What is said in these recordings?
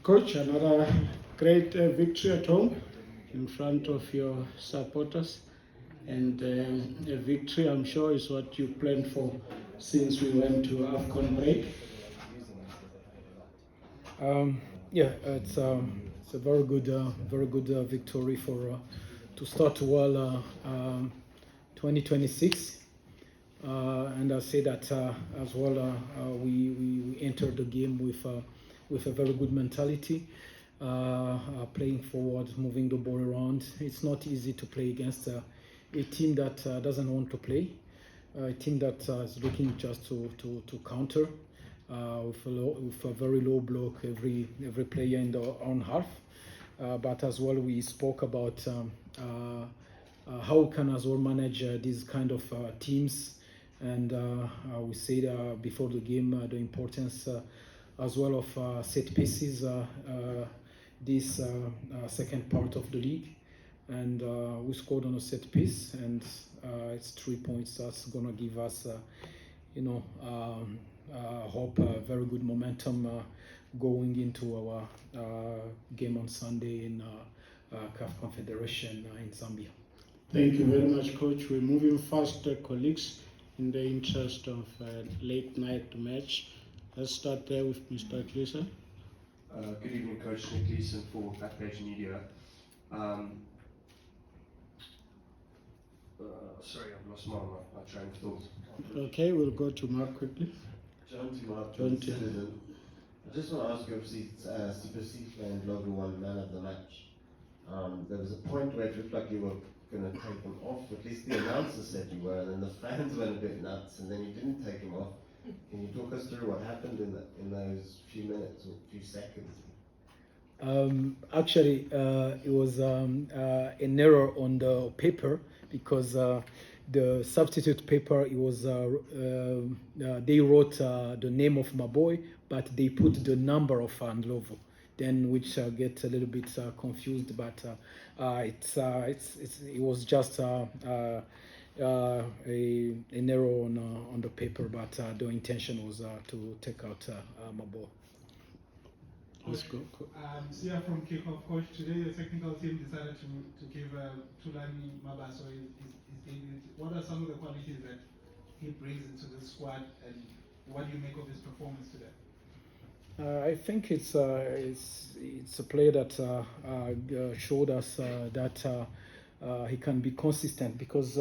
Coach, another great victory at home in front of your supporters, and a victory I'm sure is what you planned for since we went to AFCON break. Yeah, it's a very good victory for to start well 2026. And I say that as well. We entered the game with a very good mentality, playing forward, moving the ball around. It's not easy to play against a team that doesn't want to play, a team that is looking just to counter with a very low block every player in the own half. But as well, we spoke about how we can as well manage these kind of teams. And we said before the game the importance as well of set pieces this second part of the league. And we scored on a set piece, and it's 3 points. That's gonna give us, hope, very good momentum going into our game on Sunday in CAF Confederation in Zambia. Thank you very much, Coach. We're moving fast, colleagues, in the interest of late night match. Let's start there with Mr. Kaze. Good evening, Coach. Nick Leeson for Backpage Media. Sorry, I've lost my train of thought. Okay, we'll go to Mark quickly. John to Mark, John to- Citizen. I just want to ask you, obviously, Substitution and Logo won man of the match. There was a point where it looked like you were going to take him off, at least the announcer said you were, and then the fans went a bit nuts, and then you didn't take him off. Can you talk us through what happened in those few minutes or few seconds? Actually, it was an error on the paper, because the substitute paper, it was they wrote the name of my boy, but they put the number of Ndlovu, then which gets a little bit confused. But it was just an error on the paper, but the intention was to take out my ball. Let's go. Sia from Kickoff. Coach, today the technical team decided to give Tulani Mabaso his debut. What are some of the qualities that he brings into the squad, and what do you make of his performance today? I think it's a player that showed us that he can be consistent, because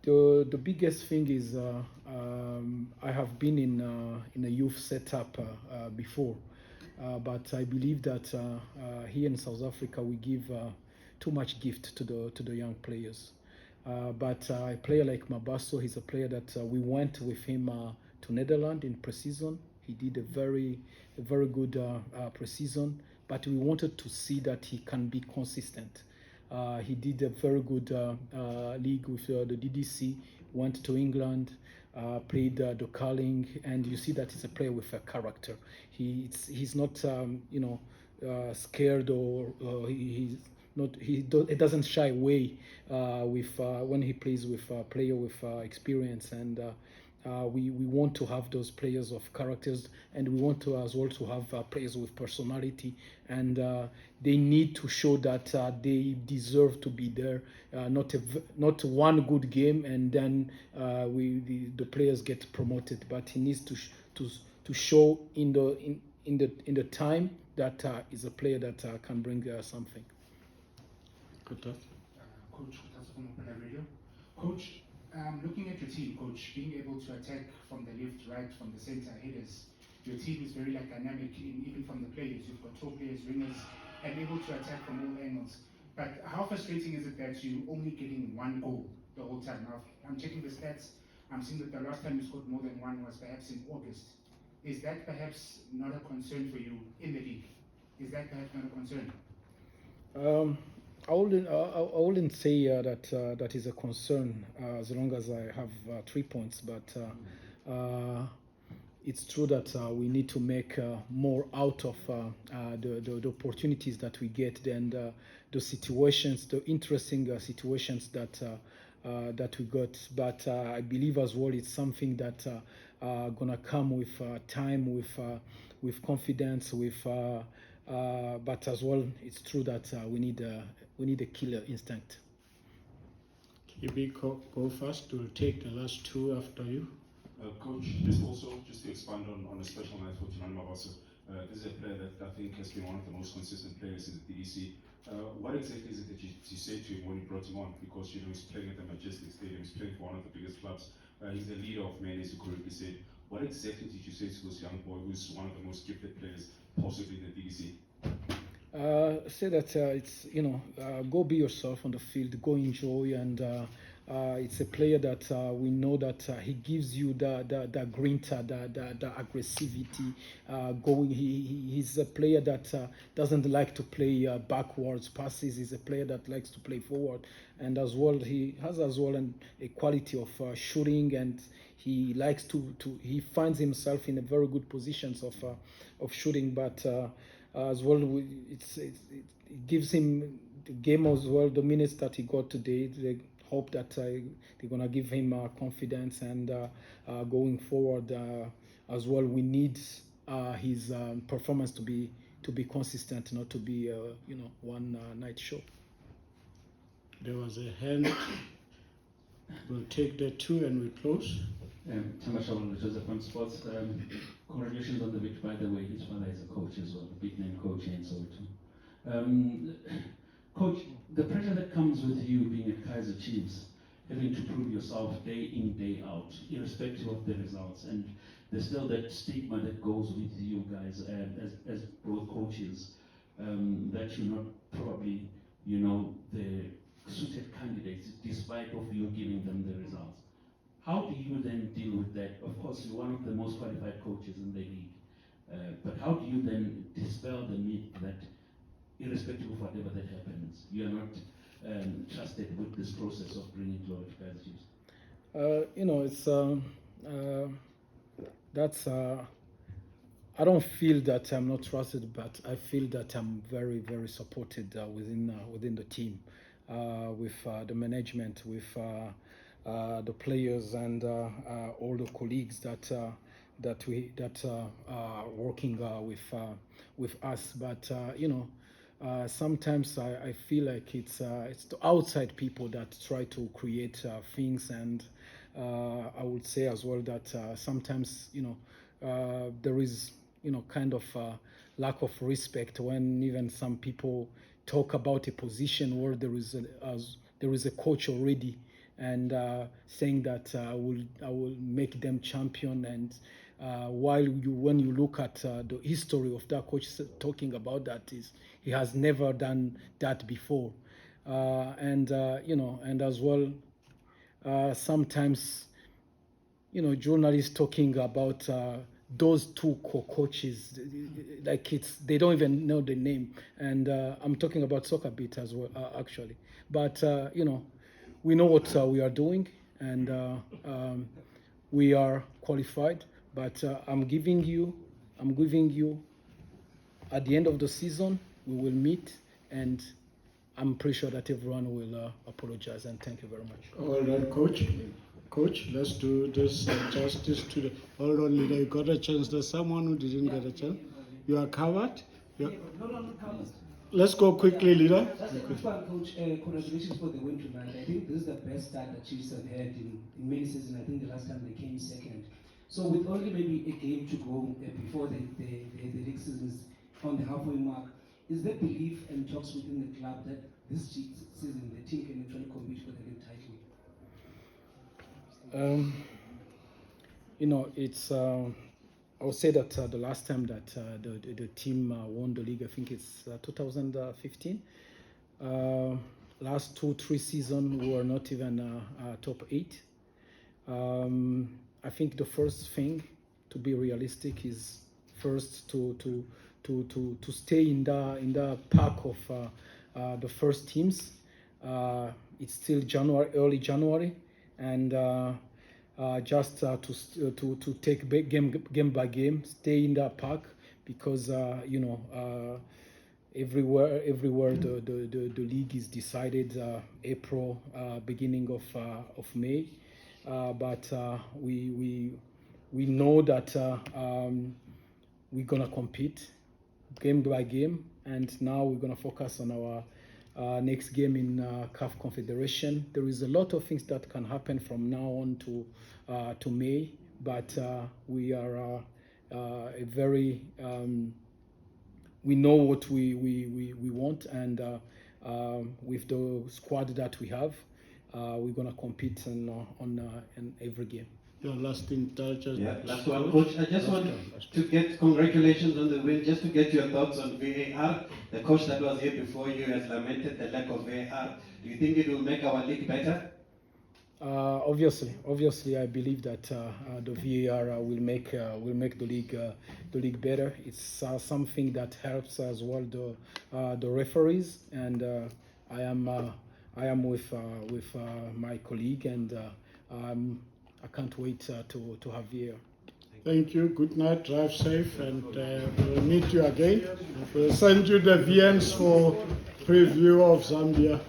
the biggest thing is I have been in a youth setup before, but I believe that here in South Africa we give too much gift to the young players. But a player like Mabaso, he's a player that we went with him to Netherlands in pre-season. He did a very good pre-season, but we wanted to see that he can be consistent. He did a very good league with the DDC, went to England, played the Carling, and you see that he's a player with a character. He's not scared, or he doesn't shy away with when he plays with a player with experience. And we want to have those players of characters, and we want to as well to have players with personality, and they need to show that they deserve to be there. Not one good game and then the players get promoted, but he needs to show in the time that is a player that can bring something. Good talk. Coach, that's from Open Radio. Coach, looking at your team, Coach, being able to attack from the left, right, from the center, headers, your team is very dynamic, even from the players. You've got top players, wingers, and able to attack from all angles. But how frustrating is it that you're only getting one goal the whole time? Now, I'm checking the stats. I'm seeing that the last time you scored more than one was perhaps in August. Is that perhaps not a concern for you in the league? Is that perhaps not a concern? I wouldn't say that is a concern as long as I have 3 points, but it's true that we need to make more out of the opportunities that we get, and the situations, the interesting situations that we got. But I believe as well it's something that gonna come with time, with confidence, but as well, it's true that we need a killer instinct. KB, go first. We'll take the last two after you. Coach, just to expand on a special night for Tinani Mabasa. This is a player that I think has been one of the most consistent players in the DEC. What exactly is it that you said to him when you brought him on? Because he's playing at the Majestic Stadium, he's playing for one of the biggest clubs. He's the leader of men, as you correctly said. What exactly did you say to this young boy who's one of the most gifted players possibly in the DEC? Say that it's go be yourself on the field, go enjoy, and it's a player that we know that he gives you the grinta, the aggressivity. He's a player that doesn't like to play backwards passes. He's a player that likes to play forward, and as well he has a quality of shooting, and he likes he finds himself in a very good positions of shooting, but. As well, it gives him the game as well. The minutes that he got today, they hope that they're gonna give him confidence, and going forward as well. We need his performance to be consistent, not to be one night show. There was a hand. We'll take the two and we close. Tamasha Joseph from Sports. Congratulations on the victory. By the way, his father is a coach as well, a big name coach here in Soweto. Coach, the pressure that comes with you being at Kaizer Chiefs, having to prove yourself day in, day out, irrespective of the results, and there's still that stigma that goes with you guys as both coaches, that you're not probably, the suited candidates, despite of you giving them the results. How do you then deal with that? Of course, you're one of the most qualified coaches in the league, but how do you then dispel the myth that, irrespective of whatever that happens, you are not trusted with this process of bringing glory to Kaizer Chiefs? That's I don't feel that I'm not trusted, but I feel that I'm very, very supported within the team, with the management, with the players, and all the colleagues that are working with us. But sometimes I feel like it's the outside people that try to create things, and I would say as well that sometimes there is kind of lack of respect when even some people talk about a position where there is a coach already, and saying that I will make them champion, and when you look at the history of that coach talking about that, is he has never done that before, and as well sometimes journalists talking about those two coaches, like they don't even know the name, and I'm talking about soccer beat as well, actually, but we know what we are doing, and we are qualified. But I'm giving you, at the end of the season, we will meet, and I'm pretty sure that everyone will apologize, and thank you very much. All right, Coach. Coach, let's do this justice to the. Hold on, leader. You got a chance. There's someone who didn't get a chance. You are covered. No, I'm not covered. Let's go quickly, leader. Just a quick one, Coach. Congratulations for the win tonight. I think this is the best start the Chiefs have had in many seasons. I think the last time they came second. So with only maybe a game to go before the league season is on the halfway mark, is there belief and talks within the club that this season the team can actually compete for the league title? It's. I would say that the last time that the team won the league, I think it's 2015. Last 2-3 seasons, we were not even top 8. I think the first thing, to be realistic, is first to stay in the pack of the first teams. It's still early January, and just to take game by game, stay in that pack, because everywhere the league is decided April, beginning of May, but we we know that we're gonna compete game by game, and now we're gonna focus on our next game in CAF Confederation. There is a lot of things that can happen from now on to May, but we are a very we know what we want, and with the squad that we have, we're gonna compete on every game. Your last indulgence. Yeah, last one, Coach. I just want to get congratulations on the win, just to get your thoughts on VAR. The coach that was here before you has lamented the lack of VAR. Do you think it will make our league better? Obviously, I believe that the VAR will make the league better. It's something that helps as well the referees, and I am with my colleague, and I can't wait to have VAR. Thank you. Good night. Drive safe, and we'll meet you again. We'll send you the VNs for preview of Zambia.